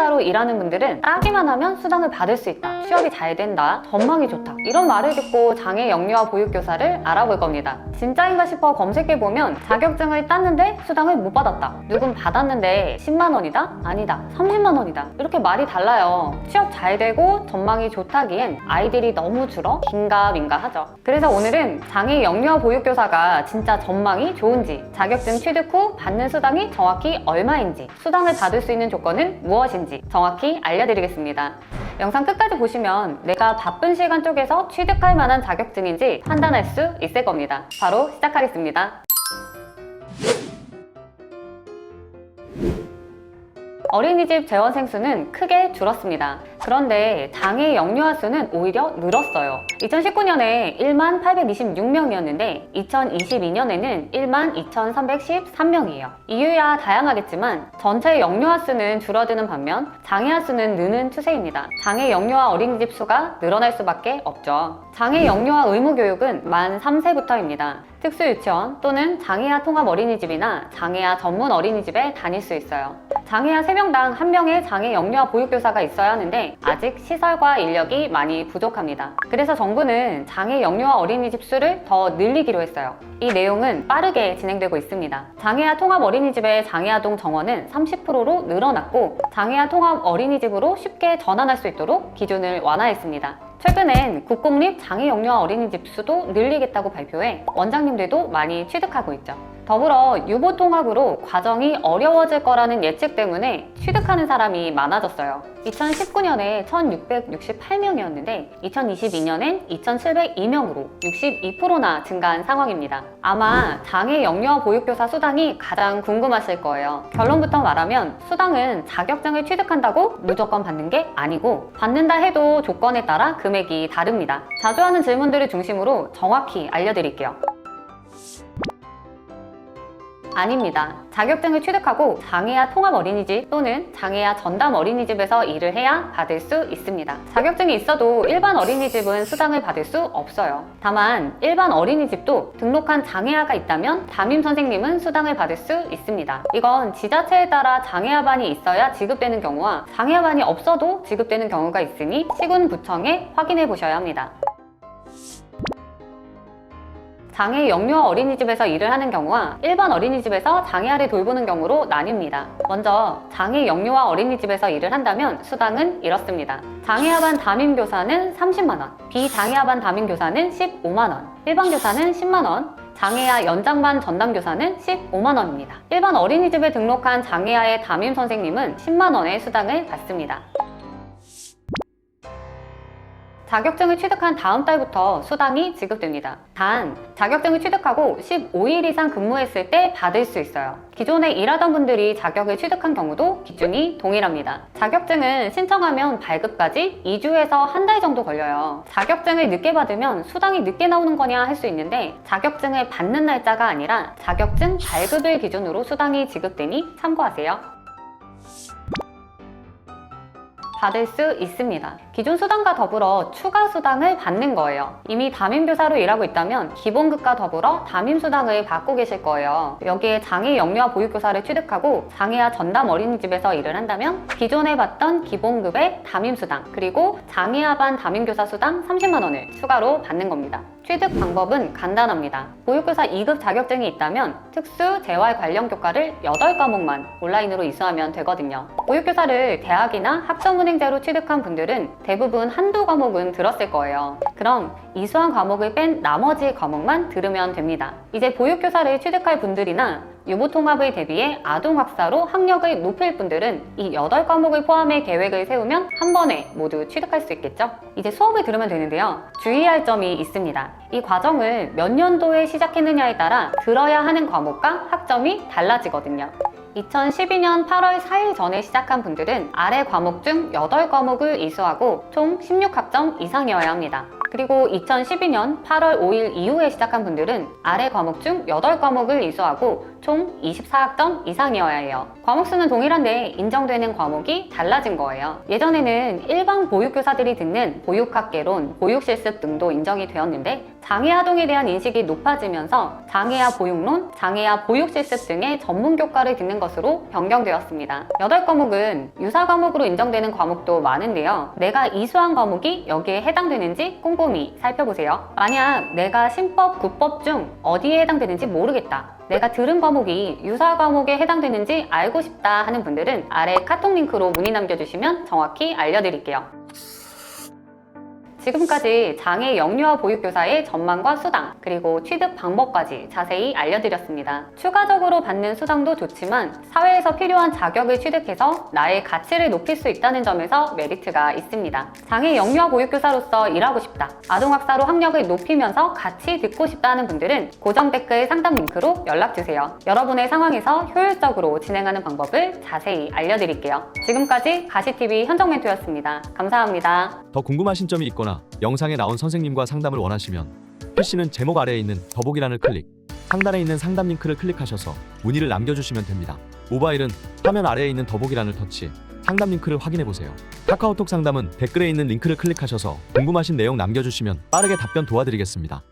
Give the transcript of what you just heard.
담임교사로 일하는 분들은 따기만 하면 수당을 받을 수 있다, 취업이 잘 된다, 전망이 좋다, 이런 말을 듣고 장애 영유아 보육교사를 알아볼 겁니다. 진짜인가 싶어 검색해보면 자격증을 땄는데 수당을 못 받았다, 누군 받았는데 10만원이다? 아니다, 30만원이다, 이렇게 말이 달라요. 취업 잘 되고 전망이 좋다기엔 아이들이 너무 줄어 긴가민가 하죠. 그래서 오늘은 장애 영유아 보육교사가 진짜 전망이 좋은지, 자격증 취득 후 받는 수당이 정확히 얼마인지, 수당을 받을 수 있는 조건은 무엇인지 정확히 알려드리겠습니다. 영상 끝까지 보시면 내가 바쁜 시간 쪽에서 취득할 만한 자격증인지 판단할 수 있을 겁니다. 바로 시작하겠습니다. 어린이집 재원생 수는 크게 줄었습니다. 그런데 장애 영유아 수는 오히려 늘었어요. 2019년에 1만 826명이었는데 2022년에는 1만 2313명이에요. 이유야 다양하겠지만 전체 영유아 수는 줄어드는 반면 장애아 수는 느는 추세입니다. 장애 영유아 어린이집 수가 늘어날 수밖에 없죠. 장애 영유아 의무교육은 만 3세부터입니다. 특수유치원 또는 장애아 통합 어린이집이나 장애아 전문 어린이집에 다닐 수 있어요. 장애아 3명당 1명의 장애 영유아 보육교사가 있어야 하는데 아직 시설과 인력이 많이 부족합니다. 그래서 정부는 장애 영유아 어린이집 수를 더 늘리기로 했어요. 이 내용은 빠르게 진행되고 있습니다. 장애아 통합 어린이집의 장애아동 정원은 30%로 늘어났고 장애아 통합 어린이집으로 쉽게 전환할 수 있도록 기준을 완화했습니다. 최근엔 국공립 장애 영유아 어린이집 수도 늘리겠다고 발표해 원장님들도 많이 취득하고 있죠. 더불어 유보 통합으로 과정이 어려워질 거라는 예측 때문에 취득하는 사람이 많아졌어요. 2019년에 1668명이었는데 2022년엔 2702명으로 62%나 증가한 상황입니다. 아마 장애 영유아 보육교사 수당이 가장 궁금하실 거예요. 결론부터 말하면 수당은 자격증을 취득한다고 무조건 받는 게 아니고 받는다 해도 조건에 따라 금액이 다릅니다. 자주 하는 질문들을 중심으로 정확히 알려드릴게요. 아닙니다. 자격증을 취득하고 장애아 통합 어린이집 또는 장애아 전담 어린이집에서 일을 해야 받을 수 있습니다. 자격증이 있어도 일반 어린이집은 수당을 받을 수 없어요. 다만 일반 어린이집도 등록한 장애아가 있다면 담임 선생님은 수당을 받을 수 있습니다. 이건 지자체에 따라 장애아반이 있어야 지급되는 경우와 장애아반이 없어도 지급되는 경우가 있으니 시군구청에 확인해 보셔야 합니다. 장애 영유아 어린이집에서 일을 하는 경우와 일반 어린이집에서 장애아를 돌보는 경우로 나뉩니다. 먼저 장애 영유아 어린이집에서 일을 한다면 수당은 이렇습니다. 장애아반 담임교사는 30만원, 비장애아반 담임교사는 15만원, 일반교사는 10만원, 장애아 연장반 전담교사는 15만원입니다. 일반 어린이집에 등록한 장애아의 담임 선생님은 10만원의 수당을 받습니다. 자격증을 취득한 다음 달부터 수당이 지급됩니다. 단, 자격증을 취득하고 15일 이상 근무했을 때 받을 수 있어요. 기존에 일하던 분들이 자격을 취득한 경우도 기준이 동일합니다. 자격증은 신청하면 발급까지 2주에서 한 달 정도 걸려요. 자격증을 늦게 받으면 수당이 늦게 나오는 거냐 할 수 있는데 자격증을 받는 날짜가 아니라 자격증 발급일 기준으로 수당이 지급되니 참고하세요. 받을 수 있습니다. 기존 수당과 더불어 추가 수당을 받는 거예요. 이미 담임교사로 일하고 있다면 기본급과 더불어 담임수당을 받고 계실 거예요. 여기에 장애 영유아 보육교사를 취득하고 장애아 전담 어린이집에서 일을 한다면 기존에 받던 기본급의 담임수당 그리고 장애아반 담임교사 수당 30만원을 추가로 받는 겁니다. 취득 방법은 간단합니다. 보육교사 2급 자격증이 있다면 특수 재활 관련 교과를 8과목만 온라인으로 이수하면 되거든요. 보육교사를 대학이나 학점은행제로 취득한 분들은 대부분 한두 과목은 들었을 거예요. 그럼 이수한 과목을 뺀 나머지 과목만 들으면 됩니다. 이제 보육교사를 취득할 분들이나 유보통합을 대비해 아동학사로 학력을 높일 분들은 이 8과목을 포함해 계획을 세우면 한 번에 모두 취득할 수 있겠죠? 이제 수업을 들으면 되는데요. 주의할 점이 있습니다. 이 과정을 몇 년도에 시작했느냐에 따라 들어야 하는 과목과 학점이 달라지거든요. 2012년 8월 4일 전에 시작한 분들은 아래 과목 중 8과목을 이수하고 총 16학점 이상이어야 합니다. 그리고 2012년 8월 5일 이후에 시작한 분들은 아래 과목 중 8과목을 이수하고 총 24학점 이상이어야 해요. 과목 수는 동일한데 인정되는 과목이 달라진 거예요. 예전에는 일반 보육교사들이 듣는 보육학개론, 보육실습 등도 인정이 되었는데 장애아동에 대한 인식이 높아지면서 장애아 보육론, 장애아 보육실습 등의 전문 교과를 듣는 것으로 변경되었습니다. 8과목은 유사 과목으로 인정되는 과목도 많은데요. 내가 이수한 과목이 여기에 해당되는지 꼼꼼히 살펴보세요. 만약 내가 신법, 국법 중 어디에 해당되는지 모르겠다. 내가 들은 과목이 유사 과목에 해당되는지 알고 싶다 하는 분들은 아래 카톡 링크로 문의 남겨주시면 정확히 알려드릴게요. 지금까지 장애 영유아 보육교사의 전망과 수당, 그리고 취득 방법까지 자세히 알려드렸습니다. 추가적으로 받는 수당도 좋지만 사회에서 필요한 자격을 취득해서 나의 가치를 높일 수 있다는 점에서 메리트가 있습니다. 장애 영유아 보육교사로서 일하고 싶다, 아동학사로 학력을 높이면서 같이 듣고 싶다 하는 분들은 고정 댓글 상담 링크로 연락주세요. 여러분의 상황에서 효율적으로 진행하는 방법을 자세히 알려드릴게요. 지금까지 가시TV 현정멘토였습니다. 감사합니다. 더 궁금하신 점이 있거나 영상에 나온 선생님과 상담을 원하시면 PC는 제목 아래에 있는 더보기란을 클릭, 상단에 있는 상담 링크를 클릭하셔서 문의를 남겨주시면 됩니다. 모바일은 화면 아래에 있는 더보기란을 터치, 상담 링크를 확인해보세요. 카카오톡 상담은 댓글에 있는 링크를 클릭하셔서 궁금하신 내용 남겨주시면 빠르게 답변 도와드리겠습니다.